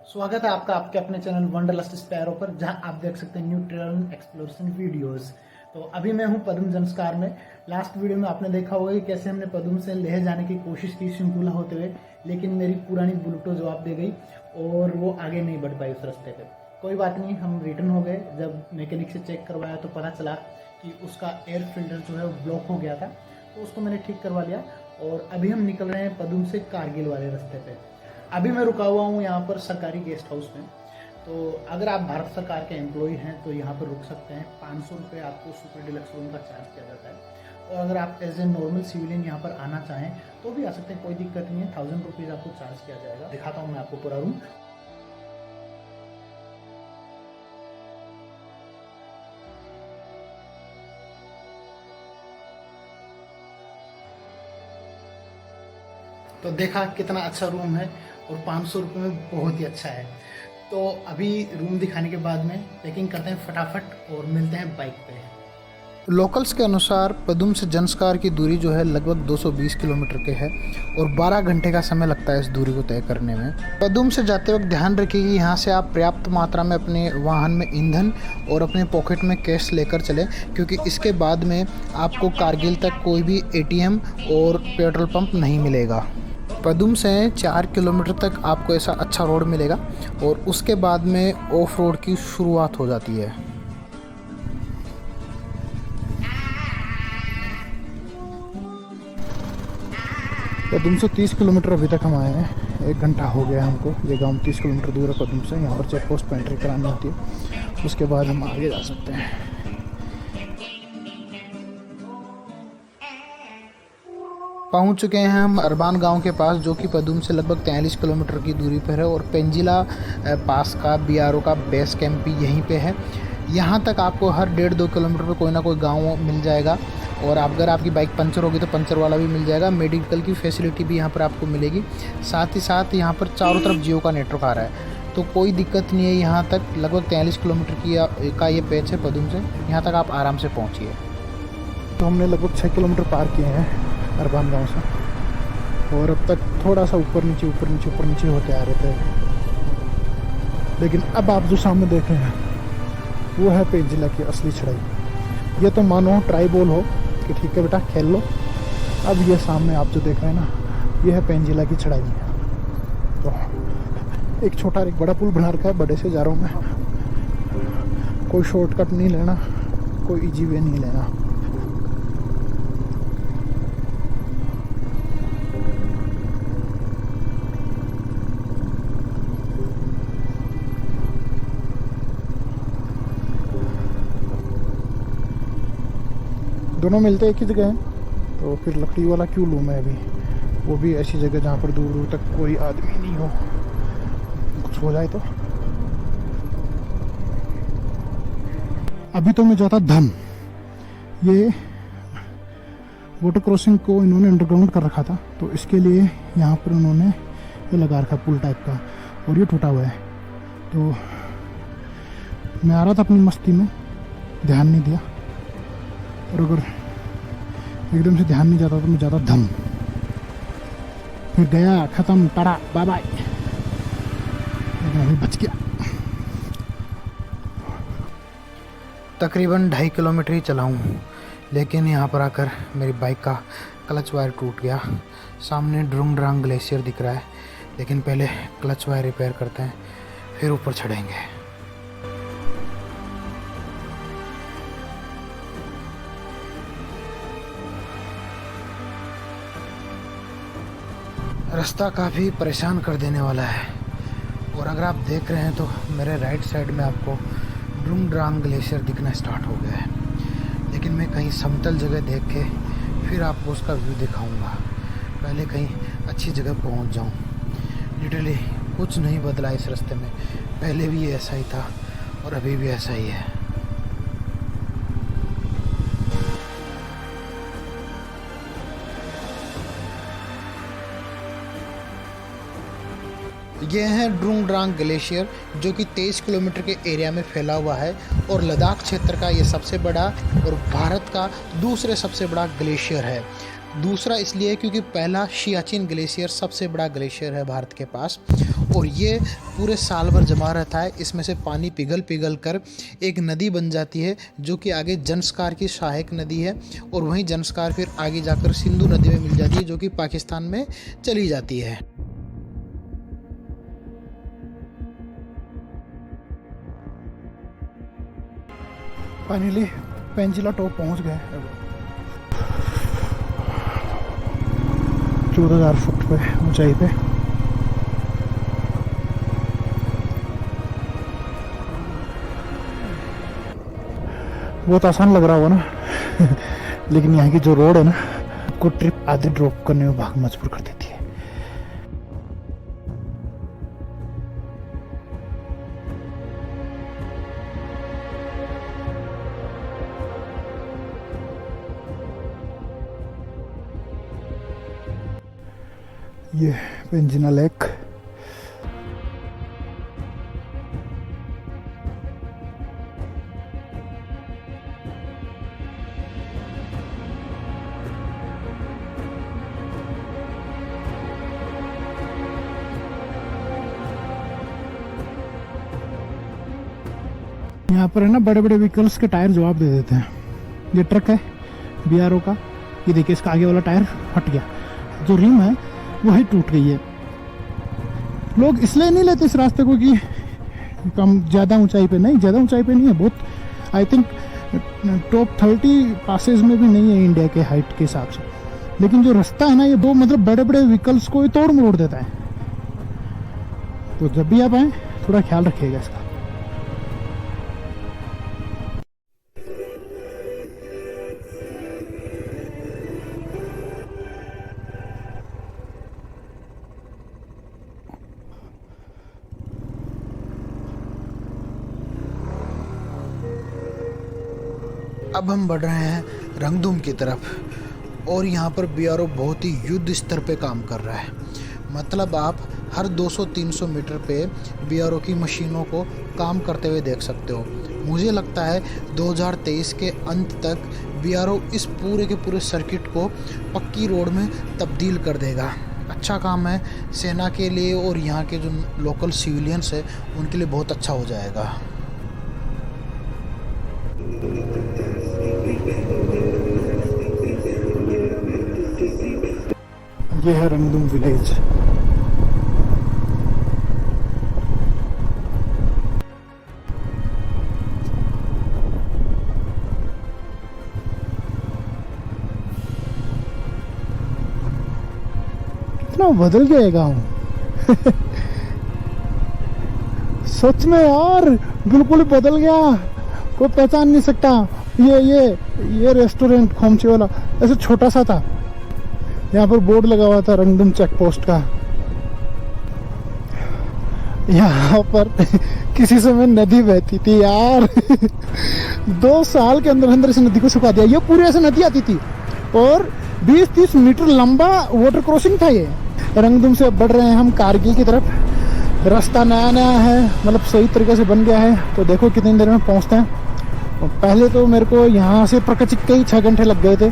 स्वागत है आपका आपके अपने चैनल वंडरलस्ट स्पैरो पर, जहां आप देख सकते हैं न्यू ट्रेवल एक्सप्लोरेशन वीडियोस। तो अभी मैं हूं पदुम जंस्कार में। लास्ट वीडियो में आपने देखा होगा कि कैसे हमने पदुम से लेह जाने की कोशिश की शृंखला होते हुए, लेकिन मेरी पुरानी बुलेटो जवाब दे गई और वो आगे नहीं बढ़ पाई उस रास्ते पे। कोई बात नहीं, हम रिटर्न हो गए। जब मैकेनिक से चेक करवाया तो पता चला कि उसका एयर फिल्टर जो है वो ब्लॉक हो गया था, तो उसको मैंने ठीक करवा लिया। और अभी हम निकल रहे हैं पदुम से कारगिल वाले रास्ते पे। अभी मैं रुका हुआ हूँ यहाँ पर सरकारी गेस्ट हाउस में। तो अगर आप भारत सरकार के एम्प्लॉय हैं तो यहाँ पर रुक सकते हैं। 500 रुपये आपको सुपर डिलक्स रूम का चार्ज किया जाता है। और अगर आप एज ए नॉर्मल सिविलियन यहाँ पर आना चाहें तो भी आ सकते हैं, कोई दिक्कत नहीं है। 1000 रुपीज़ आपको चार्ज किया जाएगा। दिखाता हूँ मैं आपको पूरा रूम। तो देखा कितना अच्छा रूम है और 500 रुपये में बहुत ही अच्छा है। तो अभी रूम दिखाने के बाद में पैकिंग करते हैं फटाफट और मिलते हैं बाइक पे। लोकल्स के अनुसार पदुम से जंस्कार की दूरी जो है लगभग 220 किलोमीटर के है और 12 घंटे का समय लगता है इस दूरी को तय करने में। पदुम से जाते वक्त ध्यान रखिए कि यहाँ से आप पर्याप्त मात्रा में अपने वाहन में ईंधन और अपने पॉकेट में कैश लेकर चलें, क्योंकि इसके बाद में आपको कारगिल तक कोई भी एटीएम और पेट्रोल पंप नहीं मिलेगा। पदुम से 4 किलोमीटर तक आपको ऐसा अच्छा रोड मिलेगा और उसके बाद में ऑफ रोड की शुरुआत हो जाती है। पदुम से 30 किलोमीटर अभी तक हम आए हैं। 1 घंटा हो गया हमको। ये गांव 30 किलोमीटर दूर है पदुम से। यहाँ पर चेक पोस्ट पर एंट्री करानी होती है, उसके बाद हम आगे जा सकते हैं। पहुंच चुके हैं हम अरबान गांव के पास, जो कि पदुम से लगभग 43 किलोमीटर की दूरी पर है और पेंजिला पास का बीआरओ का बेस कैंप भी यहीं पे है। यहाँ तक आपको हर 1.5-2 किलोमीटर पर कोई ना कोई गांव मिल जाएगा और अगर आपकी बाइक पंचर होगी तो पंचर वाला भी मिल जाएगा। मेडिकल की फैसिलिटी भी यहाँ पर आपको मिलेगी। साथ ही साथ यहाँ पर चारों तरफ जियो का नेटवर्क आ रहा है, तो कोई दिक्कत नहीं है। यहाँ तक लगभग 43 किलोमीटर का ये पैच है पदुम से। यहाँ तक आप आराम से पहुँचिए। तो हमने लगभग 6 किलोमीटर पार किए हैं अरबान गांव से और अब तक थोड़ा सा ऊपर नीचे होते आ रहे थे, लेकिन अब आप जो सामने देख रहे हैं वो है पेंजिला की असली चढ़ाई। ये तो मानो ट्राई बॉल हो कि ठीक है बेटा खेल लो। अब ये सामने आप जो देख रहे हैं ना, ये है पेंजिला की चढ़ाई। तो एक छोटा एक बड़ा पुल बना रखा है, बड़े से जा रहा हूँ मैं। कोई शॉर्टकट नहीं लेना, कोई इजी वे नहीं लेना। दोनों मिलते एक ही जगह हैं, तो फिर लकड़ी वाला क्यों लूँ मैं अभी। वो भी ऐसी जगह जहाँ पर दूर दूर तक कोई आदमी नहीं हो, कुछ हो जाए तो। अभी तो मैं जाता धम। ये वाटर क्रॉसिंग को इन्होंने अंडरग्राउंड कर रखा था, तो इसके लिए यहाँ पर उन्होंने ये लगा रखा पुल टाइप का, और ये टूटा हुआ है। तो मैं आ रहा था अपनी मस्ती में, ध्यान नहीं दिया, और अगर एकदम से ध्यान नहीं जाता तो मैं जाता धम। फिर गया, खत्म, टाटा, बाय बाय। लेकिन अभी बच गया। तकरीबन 2.5 किलोमीटर ही चला हूँ, लेकिन यहाँ पर आकर मेरी बाइक का क्लच वायर टूट गया। सामने ड्रुंग ड्रांग ग्लेशियर दिख रहा है, लेकिन पहले क्लच वायर रिपेयर करते हैं, फिर ऊपर चढ़ेंगे। रास्ता काफ़ी परेशान कर देने वाला है, और अगर आप देख रहे हैं तो मेरे राइट साइड में आपको ड्रुंग ड्रांग ग्लेशियर दिखना स्टार्ट हो गया है। लेकिन मैं कहीं समतल जगह देख के फिर आपको उसका व्यू दिखाऊंगा। पहले कहीं अच्छी जगह पहुंच जाऊं। लिटरली कुछ नहीं बदला इस रास्ते में, पहले भी ऐसा ही था और अभी भी ऐसा ही है। ये है ड्रुंग ड्रांग ग्लेशियर, जो कि 23 किलोमीटर के एरिया में फैला हुआ है और लद्दाख क्षेत्र का ये सबसे बड़ा और भारत का दूसरे सबसे बड़ा ग्लेशियर है। दूसरा इसलिए क्योंकि पहला सियाचिन ग्लेशियर सबसे बड़ा ग्लेशियर है भारत के पास, और ये पूरे साल भर जमा रहता है। इसमें से पानी पिघल कर एक नदी बन जाती है, जो कि आगे जंस्कार की सहायक नदी है, और वहीं जंस्कार फिर आगे जाकर सिंधु नदी में मिल जाती है, जो कि पाकिस्तान में चली जाती है। फाइनली पेंजिला टॉप पहुंच गए। 14,000 फुट पे ऊंचाई पे। बहुत आसान लग रहा होगा ना लेकिन यहाँ की जो रोड है ना, आपको ट्रिप आधे ड्रॉप करने में भाग मजबूर कर देती है। ये पेंजिना लेक। यहाँ पर है ना बड़े बड़े व्हीकल्स के टायर जवाब दे देते हैं। ये ट्रक है BRO का, ये देखिए इसका आगे वाला टायर फट गया, जो रिम है वही टूट गई है। लोग इसलिए नहीं लेते इस रास्ते को कि कम ज़्यादा ऊंचाई पे नहीं, ज़्यादा ऊंचाई पे नहीं है, बहुत आई थिंक टॉप 30 पासेज में भी नहीं है इंडिया के हाइट के हिसाब से। लेकिन जो रास्ता है ना, ये दो मतलब बड़े बड़े व्हीकल्स को ये तोड़ मरोड़ देता है। तो जब भी आप आए थोड़ा ख्याल रखिएगा इसका। अब हम बढ़ रहे हैं रंगदुम की तरफ, और यहाँ पर BRO बहुत ही युद्ध स्तर पे काम कर रहा है। मतलब आप हर 200-300 मीटर पे BRO की मशीनों को काम करते हुए देख सकते हो। मुझे लगता है 2023 के अंत तक BRO इस पूरे के पूरे सर्किट को पक्की रोड में तब्दील कर देगा। अच्छा काम है सेना के लिए, और यहाँ के जो लोकल सिविलियंस है उनके लिए बहुत अच्छा हो जाएगा। ये है रंगदुम विलेज। कितना बदल गया गाँव सच में यार, बिल्कुल बदल गया, कोई पहचान नहीं सकता। ये रेस्टोरेंट खोमचे वाला ऐसे छोटा सा था, यहाँ पर बोर्ड लगा हुआ था रंगदुम चेक पोस्ट का। यहाँ पर किसी समय नदी बहती थी यार 2 साल के अंदर अंदर इस नदी को सुखा दिया। ये पूरी ऐसे नदी आती थी, और 20-30 मीटर लंबा वाटर क्रॉसिंग था ये। रंगदुम से अब बढ़ रहे हैं हम कारगिल की तरफ। रास्ता नया नया है, मतलब सही तरीके से बन गया है, तो देखो कितनी देर में पहुँचते हैं। पहले तो मेरे को यहाँ से प्रकचिक के ही 6 घंटे लग गए थे,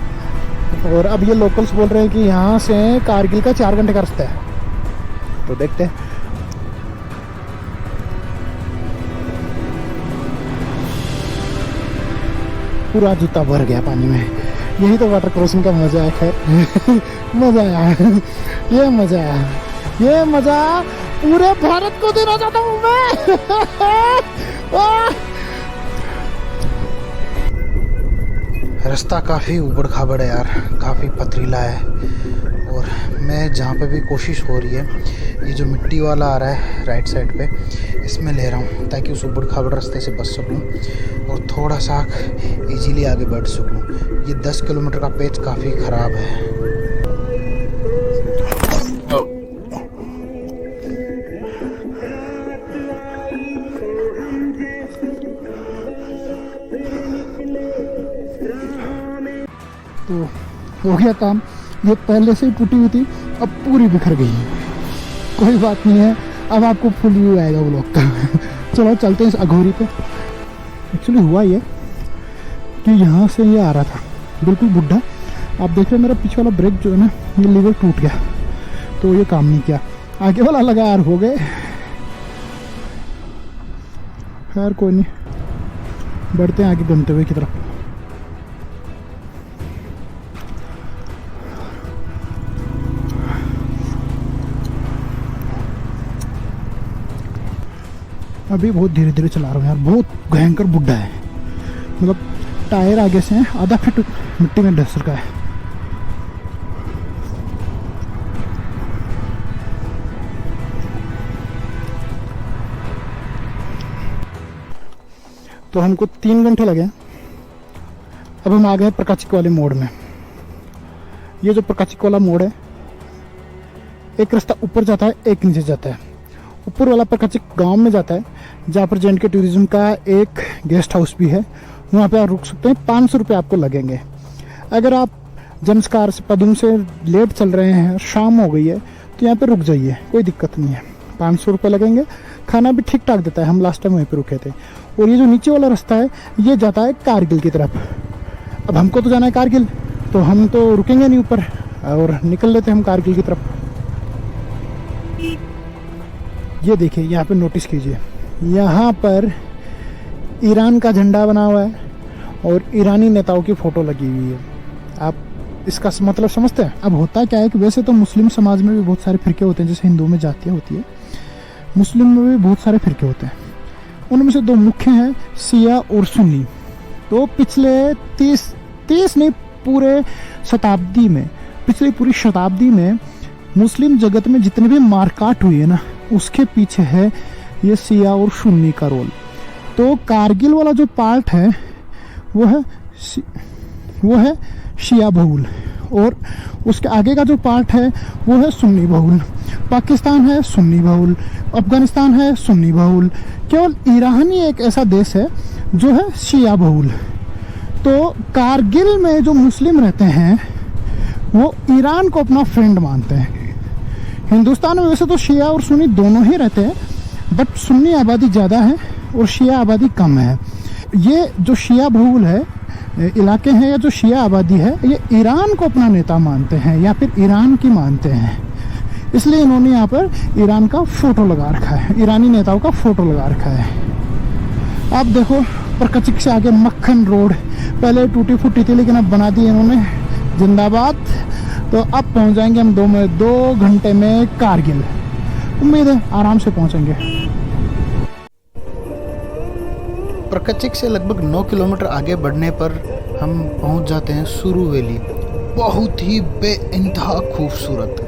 और अब ये लोकल्स बोल रहे हैं कि यहाँ से कारगिल का 4 घंटे का रास्ता है। तो देखते हैं। पूरा जूता भर गया पानी में। यही तो वाटर क्रॉसिंग का मजा है। खैर मजा आया, ये मजा आया, ये मजा पूरे भारत को देना चाहता हूँ मैं रास्ता काफ़ी ऊबड़ खाबड़ है यार, काफ़ी पथरीला है, और मैं जहाँ पे भी कोशिश हो रही है, ये जो मिट्टी वाला आ रहा है राइट साइड पे, इसमें ले रहा हूँ ताकि उस ऊबड़ खाबड़ रास्ते से बच सकूँ और थोड़ा सा इजीली आगे बढ़ सकूँ। ये 10 किलोमीटर का पेच काफ़ी ख़राब है। तो हो गया काम। ये पहले से ही टूटी हुई थी, अब पूरी बिखर गई है। कोई बात नहीं है, अब आपको फुल व्यू आएगा व्लॉग का। चलो चलते हैं इस अघोरी पे। एक्चुअली हुआ ये कि यहाँ से ये आ रहा था बिल्कुल बुढ़ा, आप देख रहे हैं मेरा पीछे वाला ब्रेक जो है ना, ये लीवर टूट गया, तो ये काम नहीं किया। आगे वाला लगा यार, हो गए। खैर कोई नहीं, बढ़ते हैं आगे गंतव्य की तरफ। अभी बहुत धीरे धीरे चला रहा हूँ यार, बहुत भयंकर बुड्ढा है, मतलब टायर आगे से हैं, आधा फीट मिट्टी में डस रखा है। तो हमको 3 घंटे लगे। अब हम आ गए प्रकाशिक वाले मोड़ में। ये जो प्रकाशिक वाला मोड़ है, एक रास्ता ऊपर जाता है, एक नीचे जाता है। ऊपर वाला प्रकाशिक गांव में जाता है, जहाँ पर जे&के टूरिज्म का एक गेस्ट हाउस भी है, वहाँ पे आप रुक सकते हैं। 500 रुपये आपको लगेंगे। अगर आप जंस्कार से पदुम से लेट चल रहे हैं, शाम हो गई है, तो यहाँ पे रुक जाइए, कोई दिक्कत नहीं है। 500 रुपये लगेंगे। खाना भी ठीक ठाक देता है, हम लास्ट टाइम वहीं पे रुके थे। और ये जो नीचे वाला रास्ता है, ये जाता है कारगिल की तरफ। अब हमको तो जाना है कारगिल, तो हम तो रुकेंगे नहीं ऊपर और निकल लेते हैं हम कारगिल की तरफ। ये देखिए, यहाँ पे नोटिस कीजिए, यहाँ पर ईरान का झंडा बना हुआ है और ईरानी नेताओं की फ़ोटो लगी हुई है। आप इसका मतलब समझते हैं? अब होता क्या है कि वैसे तो मुस्लिम समाज में भी बहुत सारे फ़िरके होते हैं, जैसे हिंदुओं में जातियाँ होती है, मुस्लिम में भी बहुत सारे फ़िरके होते हैं। उनमें से 2 मुख्य हैं, शिया और सुन्नी। तो पिछले 30 नहीं, पूरे शताब्दी में, पिछली पूरी शताब्दी में मुस्लिम जगत में जितने भी मारकाट हुई है ना, उसके पीछे है ये शिया और सुन्नी का रोल। तो कारगिल वाला जो पार्ट है वो है शिया बहुल, और उसके आगे का जो पार्ट है वो है सुन्नी बहुल। पाकिस्तान है सुन्नी बहुल, अफगानिस्तान है सुन्नी बहुल, केवल ईरान ही एक ऐसा देश है जो है शिया बहुल। तो कारगिल में जो मुस्लिम रहते हैं वो ईरान को अपना फ्रेंड मानते हैं। हिंदुस्तान में वैसे तो शिया और सुन्नी दोनों ही रहते हैं, बट सुन्नी आबादी ज़्यादा है और शिया आबादी कम है। ये जो शिया बहुल है इलाके हैं, या जो शिया आबादी है, ये ईरान को अपना नेता मानते हैं या फिर ईरान की मानते हैं। इसलिए इन्होंने यहाँ पर ईरान का फ़ोटो लगा रखा है, ईरानी नेताओं का फ़ोटो लगा रखा है। आप देखो, प्रकाशिक से आगे मक्खन रोड पहले टूटी फूटी थी, लेकिन अब बना दी इन्होंने, जिंदाबाद। तो अब पहुंच जाएंगे हम 2 घंटे में कारगिल। उम्मीद है आराम से पहुंचेंगे। प्रकाशिक से लगभग 9 किलोमीटर आगे बढ़ने पर हम पहुंच जाते हैं सुरू वैली। बहुत ही बेइंतहा खूबसूरत,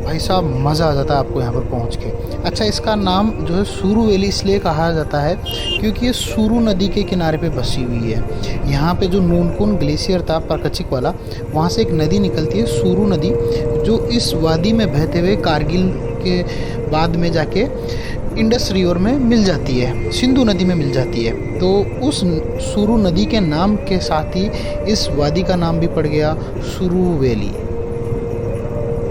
भाई साहब मज़ा आ जाता है आपको यहाँ पर पहुँच के। अच्छा, इसका नाम जो है सुरू वैली इसलिए कहा जाता है क्योंकि ये सुरू नदी के किनारे पे बसी हुई है। यहाँ पे जो नूनकुन ग्लेशियर था प्रकाशिक वाला, वहाँ से एक नदी निकलती है सुरू नदी, जो इस वादी में बहते हुए कारगिल के बाद में जाके इंडस रिवर में मिल जाती है, सिंधु नदी में मिल जाती है। तो उस सुरू नदी के नाम के साथ ही इस वादी का नाम भी पड़ गया सुरू वैली।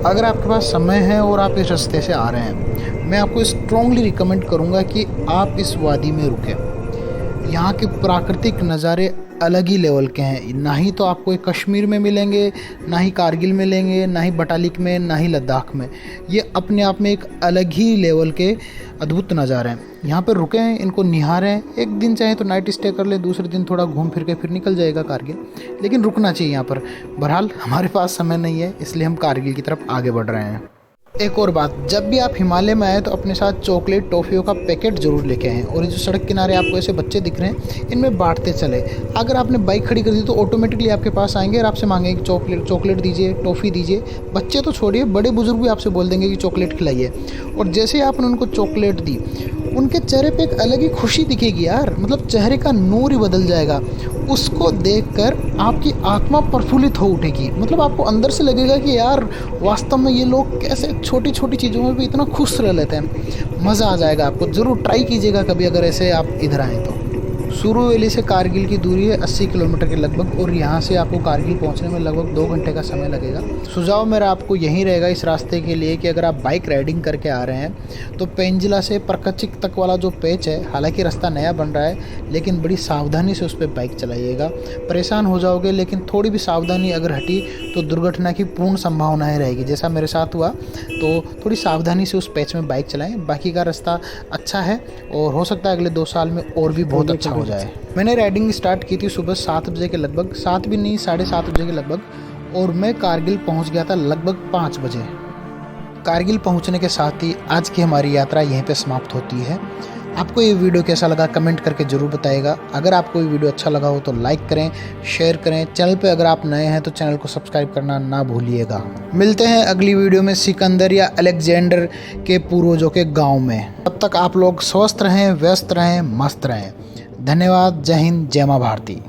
अगर आपके पास समय है और आप इस रास्ते से आ रहे हैं, मैं आपको स्ट्रॉन्गली रिकमेंड करूंगा कि आप इस वादी में रुकें। यहाँ के प्राकृतिक नज़ारे अलग ही लेवल के हैं। ना ही तो आपको कश्मीर में मिलेंगे, ना ही कारगिल में मिलेंगे, ना ही बटालिक में, ना ही लद्दाख में। ये अपने आप में एक अलग ही लेवल के अद्भुत नज़ारे हैं। यहाँ पर रुकें, इनको निहारें। एक दिन चाहे तो नाइट स्टे कर ले, दूसरे दिन थोड़ा घूम फिर के फिर निकल जाएगा कारगिल, लेकिन रुकना चाहिए यहाँ पर। बहरहाल हमारे पास समय नहीं है, इसलिए हम कारगिल की तरफ आगे बढ़ रहे हैं। एक और बात, जब भी आप हिमालय में आए तो अपने साथ चॉकलेट टॉफ़ियों का पैकेट ज़रूर लेके आएँ। और ये जो सड़क किनारे आपको ऐसे बच्चे दिख रहे हैं, इनमें बांटते चले। अगर आपने बाइक खड़ी कर दी तो ऑटोमेटिकली आपके पास आएंगे और आपसे मांगेंगे चॉकलेट दीजिए, टॉफ़ी दीजिए। बच्चे तो छोड़िए, बड़े बुजुर्ग भी आपसे बोल देंगे कि चॉकलेट खिलाइए। और जैसे ही आपने उनको चॉकलेट दी, उनके चेहरे पे एक अलग ही खुशी दिखेगी यार, मतलब चेहरे का नूर ही बदल जाएगा। उसको देखकर आपकी आत्मा प्रफुल्लित हो उठेगी। मतलब आपको अंदर से लगेगा कि यार वास्तव में ये लोग कैसे छोटी छोटी चीज़ों में भी इतना खुश रह लेते हैं। मज़ा आ जाएगा आपको। ज़रूर ट्राई कीजिएगा कभी, अगर ऐसे आप इधर आएँ तो। सुरू वैली से कारगिल की दूरी है 80 किलोमीटर के लगभग और यहाँ से आपको कारगिल पहुँचने में लगभग 2 घंटे का समय लगेगा। सुझाव मेरा आपको यही रहेगा इस रास्ते के लिए कि अगर आप बाइक राइडिंग करके आ रहे हैं तो पेंजिला से परकचिक तक वाला जो पैच है, हालांकि रास्ता नया बन रहा है लेकिन बड़ी सावधानी से उस पर बाइक चलाइएगा। परेशान हो जाओगे लेकिन थोड़ी भी सावधानी अगर हटी तो दुर्घटना की पूर्ण संभावनाएँ रहेगी, जैसा मेरे साथ हुआ। तो थोड़ी सावधानी से उस पैच में बाइक चलाएँ। बाकी का रास्ता अच्छा है और हो सकता है अगले 2 साल में और भी बहुत अच्छा हो जाए। मैंने राइडिंग स्टार्ट की थी सुबह 7 बजे के लगभग, 7 भी नहीं 7:30 बजे के लगभग, और मैं कारगिल पहुंच गया था लगभग 5 बजे। कारगिल पहुंचने के साथ ही आज की हमारी यात्रा यहीं पे समाप्त होती है। आपको ये वीडियो कैसा लगा कमेंट करके ज़रूर बताइएगा। अगर आपको ये वीडियो अच्छा लगा हो तो लाइक करें, शेयर करें। चैनल पे अगर आप नए हैं तो चैनल को सब्सक्राइब करना ना भूलिएगा। मिलते हैं अगली वीडियो में सिकंदर या अलेक्जेंडर के पूर्वजों के गांव में। तब तक आप लोग स्वस्थ रहें, व्यस्त रहें, मस्त रहें। धन्यवाद। जय हिंद, जय माँ भारती।